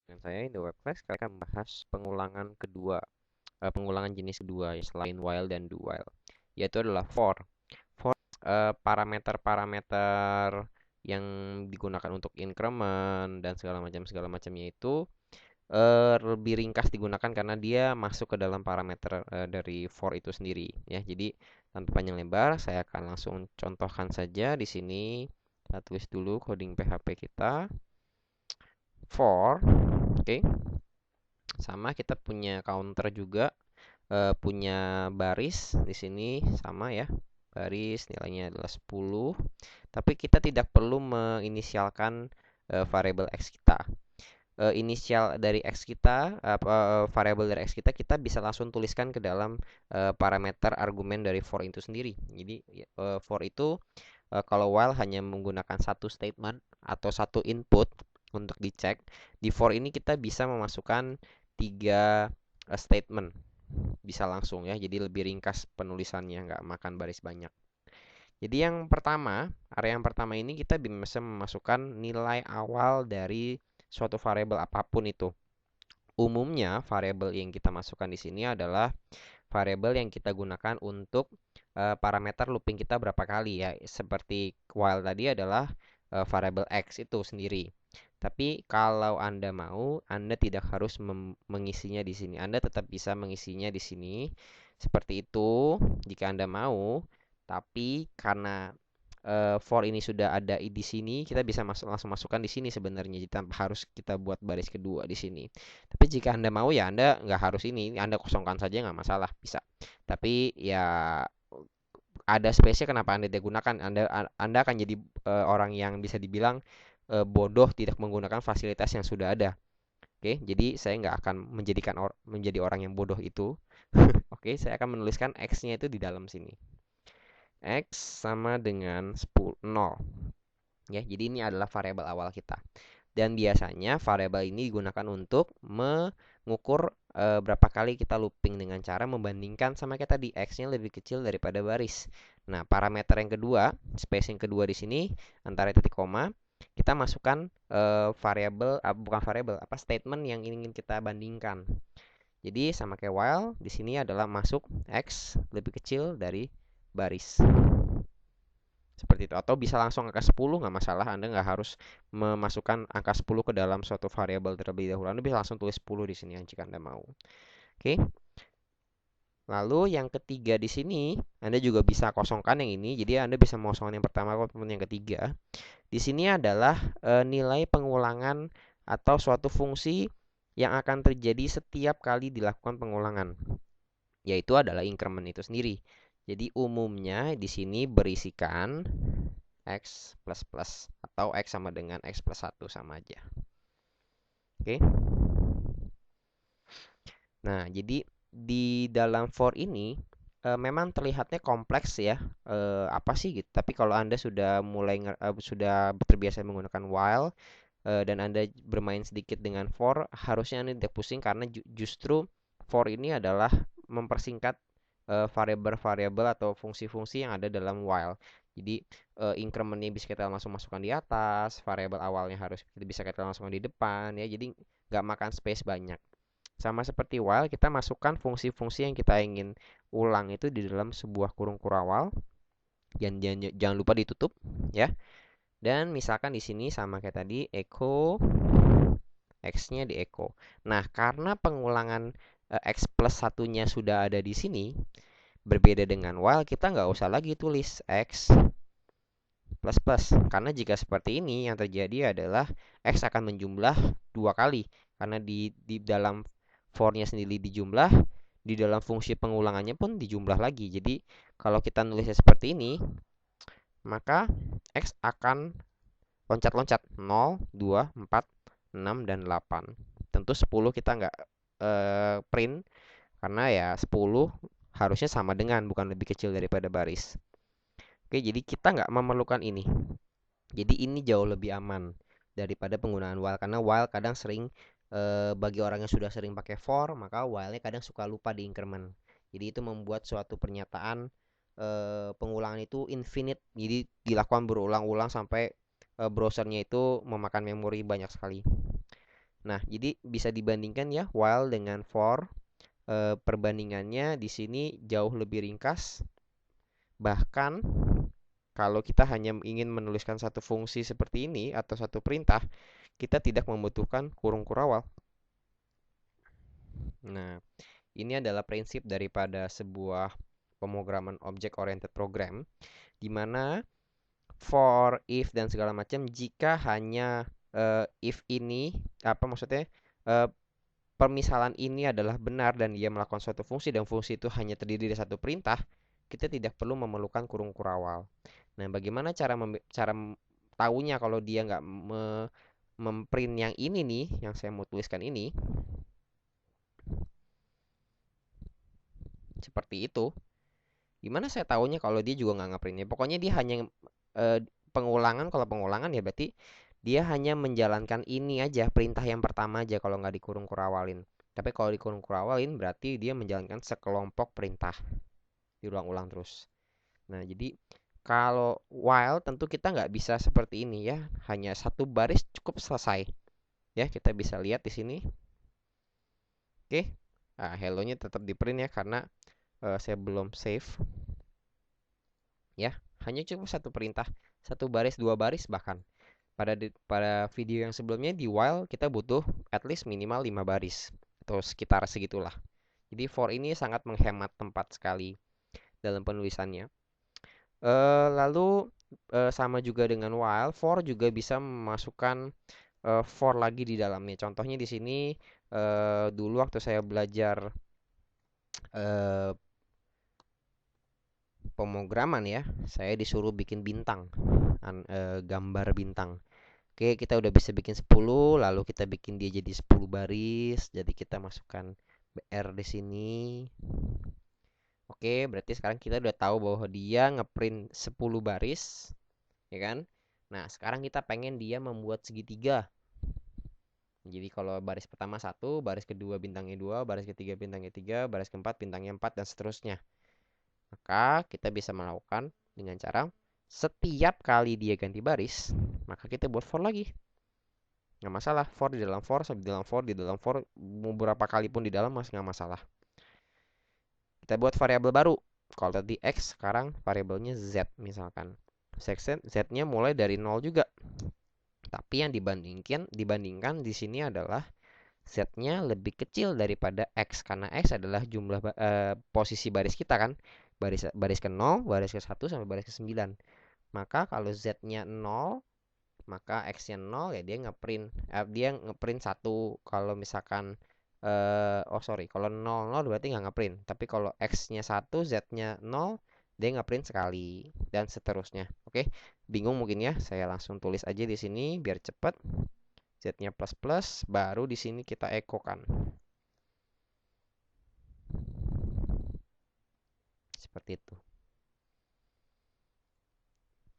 Dengan saya Indo Webflash, kali akan membahas pengulangan jenis kedua ya, selain while dan do while, yaitu adalah for. For parameter-parameter yang digunakan untuk increment dan segala macamnya itu lebih ringkas digunakan karena dia masuk ke dalam parameter dari for itu sendiri ya. Jadi tanpa panjang lebar, saya akan langsung contohkan saja di sini. Kita tulis dulu coding PHP kita. For, oke. Sama kita punya counter juga, punya baris di sini sama ya. Baris nilainya adalah 10. Tapi kita tidak perlu menginisialkan variabel x kita. Inisial dari x kita, variabel dari x kita, kita bisa langsung tuliskan ke dalam parameter argumen dari for itu sendiri. Jadi for itu kalau while hanya menggunakan satu statement atau satu input untuk dicek, di for ini kita bisa memasukkan tiga statement, bisa langsung ya. Jadi lebih ringkas penulisannya, nggak makan baris banyak. Jadi area yang pertama ini kita bisa memasukkan nilai awal dari suatu variabel apapun itu. Umumnya variabel yang kita masukkan di sini adalah variabel yang kita gunakan untuk parameter looping kita berapa kali ya. Seperti while tadi adalah variabel x itu sendiri. Tapi kalau Anda mau, Anda tidak harus mengisinya di sini. Anda tetap bisa mengisinya di sini. Seperti itu jika Anda mau. Tapi karena for ini sudah ada di sini, kita bisa langsung masukkan di sini sebenarnya, tanpa harus kita buat baris kedua di sini. Tapi jika Anda mau ya Anda nggak harus ini, Anda kosongkan saja nggak masalah, bisa. Tapi ya ada space-nya kenapa Anda tidak gunakan? Anda akan jadi orang yang bisa dibilang bodoh tidak menggunakan fasilitas yang sudah ada. Oke, jadi saya nggak akan menjadi orang yang bodoh itu. Oke, saya akan menuliskan x-nya itu di dalam sini. X sama dengan 10, 0. Ya, jadi ini adalah variabel awal kita. Dan biasanya variabel ini digunakan untuk mengukur berapa kali kita looping dengan cara membandingkan sama kayak tadi, x-nya lebih kecil daripada baris. Nah, parameter yang kedua, space yang kedua di sini antara titik koma, kita masukkan variabel bukan variabel, apa statement yang ingin kita bandingkan. Jadi sama kayak while, di sini adalah masuk x lebih kecil dari baris. Seperti itu, atau bisa langsung angka 10 nggak masalah. Anda nggak harus memasukkan angka 10 ke dalam suatu variabel terlebih dahulu. Anda bisa langsung tulis 10 di sini jika Anda mau. Oke. Lalu yang ketiga di sini Anda juga bisa kosongkan yang ini. Jadi Anda bisa mengosongkan yang pertama ataupun yang ketiga. Di sini adalah nilai pengulangan atau suatu fungsi yang akan terjadi setiap kali dilakukan pengulangan, yaitu adalah increment itu sendiri. Jadi umumnya di sini berisikan x plus plus atau x sama dengan x plus 1 sama aja. Oke. Nah, jadi di dalam for ini memang terlihatnya kompleks ya. Apa sih gitu. Tapi kalau Anda sudah sudah terbiasa menggunakan while dan Anda bermain sedikit dengan for, harusnya Anda tidak pusing karena justru for ini adalah mempersingkat variabel-variabel atau fungsi-fungsi yang ada dalam while. Jadi incrementnya bisa kita langsung masukkan di atas, variabel awalnya harus bisa kita masukkan di depan ya. Jadi nggak makan space banyak. Sama seperti while, kita masukkan fungsi-fungsi yang kita ingin ulang itu di dalam sebuah kurung kurawal. Jangan lupa ditutup ya. Dan misalkan di sini sama kayak tadi, echo x-nya di echo. Nah, karena pengulangan x plus satunya sudah ada di sini, berbeda dengan while, kita nggak usah lagi tulis x plus plus. Karena jika seperti ini, yang terjadi adalah x akan menjumlah dua kali. Karena di dalam for-nya sendiri dijumlah, di dalam fungsi pengulangannya pun dijumlah lagi. Jadi, kalau kita nulisnya seperti ini, maka x akan loncat-loncat 0, 2, 4, 6, dan 8. Tentu 10 kita nggak print karena ya 10 harusnya sama dengan, bukan lebih kecil daripada baris. Oke, jadi kita nggak memerlukan ini. Jadi ini jauh lebih aman daripada penggunaan while, karena while kadang sering bagi orang yang sudah sering pakai for, maka while-nya kadang suka lupa di increment. Jadi itu membuat suatu pernyataan pengulangan itu infinite. Jadi dilakukan berulang-ulang sampai browsernya itu memakan memori banyak sekali. Nah, jadi bisa dibandingkan ya while dengan for. Perbandingannya di sini jauh lebih ringkas. Bahkan kalau kita hanya ingin menuliskan satu fungsi seperti ini atau satu perintah, kita tidak membutuhkan kurung kurawal. Nah, ini adalah prinsip daripada sebuah pemrograman object oriented program, di mana for, if dan segala macam jika hanya if ini apa maksudnya eh, permisalan ini adalah benar dan dia melakukan suatu fungsi dan fungsi itu hanya terdiri dari satu perintah, kita tidak perlu memerlukan kurung kurawal. Nah, bagaimana cara tahunya kalau dia nggak memprint yang ini nih, yang saya mau tuliskan ini, seperti itu. Gimana saya tahunya kalau dia juga nggak ngeprintnya? Pokoknya dia hanya eh, pengulangan. Kalau pengulangan ya berarti dia hanya menjalankan ini aja, perintah yang pertama aja kalau nggak dikurung kurawalin. Tapi kalau dikurung kurawalin berarti dia menjalankan sekelompok perintah, diulang-ulang terus. Nah, jadi kalau while tentu kita nggak bisa seperti ini ya, hanya satu baris cukup selesai. Ya, kita bisa lihat di sini. Oke, nah, hello-nya tetap di print ya karena saya belum save. Ya, hanya cukup satu perintah, satu baris, dua baris bahkan. Pada video yang sebelumnya di while kita butuh at least minimal 5 baris atau sekitar segitulah. Jadi for ini sangat menghemat tempat sekali dalam penulisannya. Lalu sama juga dengan while, for juga bisa memasukkan for lagi di dalamnya. Contohnya di sini dulu waktu saya belajar eh, pemrograman ya, saya disuruh bikin bintang, gambar bintang. Oke, kita udah bisa bikin 10, lalu kita bikin dia jadi 10 baris. Jadi kita masukkan BR di sini. Oke, berarti sekarang kita udah tahu bahwa dia ngeprint 10 baris, ya kan? Nah, sekarang kita pengen dia membuat segitiga. Jadi kalau baris pertama satu, baris kedua bintangnya 2, baris ketiga bintangnya 3, baris keempat bintangnya 4 dan seterusnya. Maka kita bisa melakukan dengan cara setiap kali dia ganti baris, maka kita buat for lagi. Nggak masalah, for di dalam for, di dalam for, di dalam for, mau berapa kali pun di dalam masih nggak masalah. Kita buat variabel baru. Kalau tadi x, sekarang variabelnya z misalkan. Z-nya mulai dari 0 juga. Tapi yang dibandingkan di sini adalah Z-nya lebih kecil daripada X karena X adalah jumlah posisi baris kita kan. Baris baris ke 0, baris ke 1 sampai baris ke 9. Maka kalau Z-nya 0, maka X-nya 0 ya dia ngeprint 1. Kalau misalkan oh sorry, kalau 0 0 berarti nggak ngeprint. Tapi kalau X-nya 1, Z-nya 0, dia ngeprint sekali dan seterusnya. Oke, bingung mungkin ya? Saya langsung tulis aja di sini biar cepet. Z-nya plus plus, baru di sini kita ekokan. Seperti itu.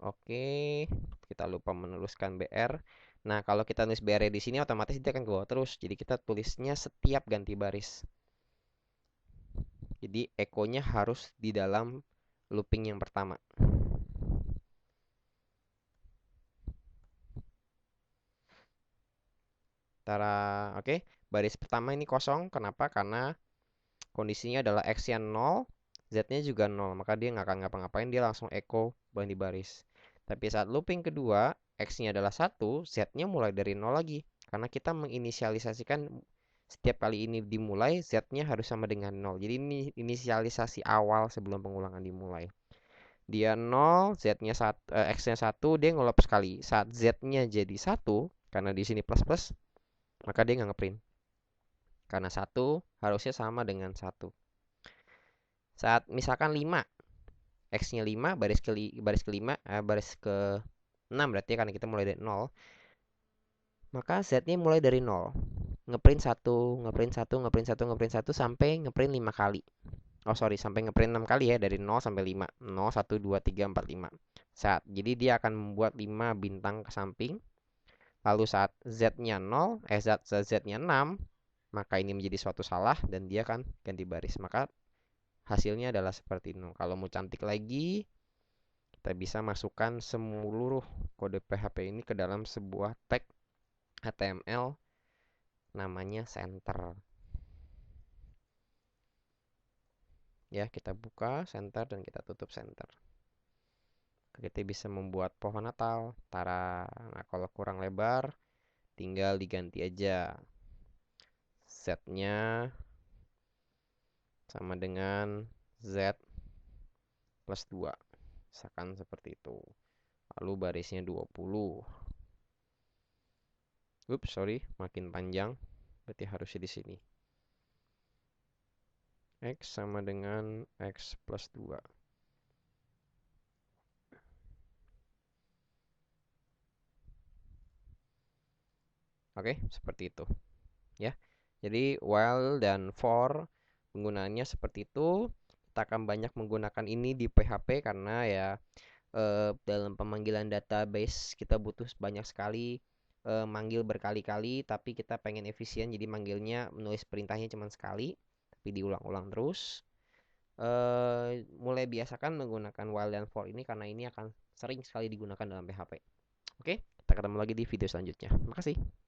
Oke, kita lupa menuliskan BR. Nah, kalau kita tulis BR di sini otomatis dia akan ke bawah terus. Jadi kita tulisnya setiap ganti baris. Jadi ekonya harus di dalam looping yang pertama. Tara, oke. Baris pertama ini kosong. Kenapa? Karena kondisinya adalah X-nya 0, Z-nya juga 0. Maka dia nggak akan ngapa-ngapain, dia langsung echo ganti baris. Tapi saat looping kedua, X-nya adalah 1, Z-nya mulai dari 0 lagi. Karena kita menginisialisasikan setiap kali ini dimulai, Z-nya harus sama dengan 0. Jadi ini inisialisasi awal sebelum pengulangan dimulai. Dia 0, Z-nya X-nya 1, dia ngelop sekali. Saat Z-nya jadi 1, karena di sini plus plus, maka dia nggak ngeprint. Karena 1 harusnya sama dengan 1. Saat misalkan 5, X-nya 5, baris kelima, baris ke 6 berarti ya, karena kita mulai dari 0. Maka Z-nya mulai dari 0. Ngeprint 1, ngeprint 1, ngeprint 1, ngeprint 1 sampai ngeprint 5 kali. Oh sorry, sampai ngeprint 6 kali ya, dari 0 sampai 5. 0, 1, 2, 3, 4, 5. Jadi dia akan membuat 5 bintang ke samping. Lalu saat Z-nya 0, Z-nya 6, maka ini menjadi suatu salah dan dia akan ganti baris. Maka hasilnya adalah seperti ini. Kalau mau cantik lagi, kita bisa masukkan seluruh kode PHP ini ke dalam sebuah tag HTML namanya center. Ya, kita buka center dan kita tutup center. Kita bisa membuat pohon Natal. Tara. Nah, kalau kurang lebar, tinggal diganti aja. Z-nya sama dengan Z plus 2. Misalkan seperti itu. Lalu barisnya 20. Ups, sorry, makin panjang. Berarti harusnya di sini. X sama dengan X plus 2. Oke, seperti itu. Ya. Jadi while dan for penggunaannya seperti itu. Kita akan banyak menggunakan ini di PHP karena ya dalam pemanggilan database kita butuh banyak sekali manggil berkali-kali, tapi kita pengen efisien jadi manggilnya menulis perintahnya cuma sekali tapi diulang-ulang terus. Mulai biasakan menggunakan while dan for ini karena ini akan sering sekali digunakan dalam PHP. Oke, kita ketemu lagi di video selanjutnya. Terima kasih.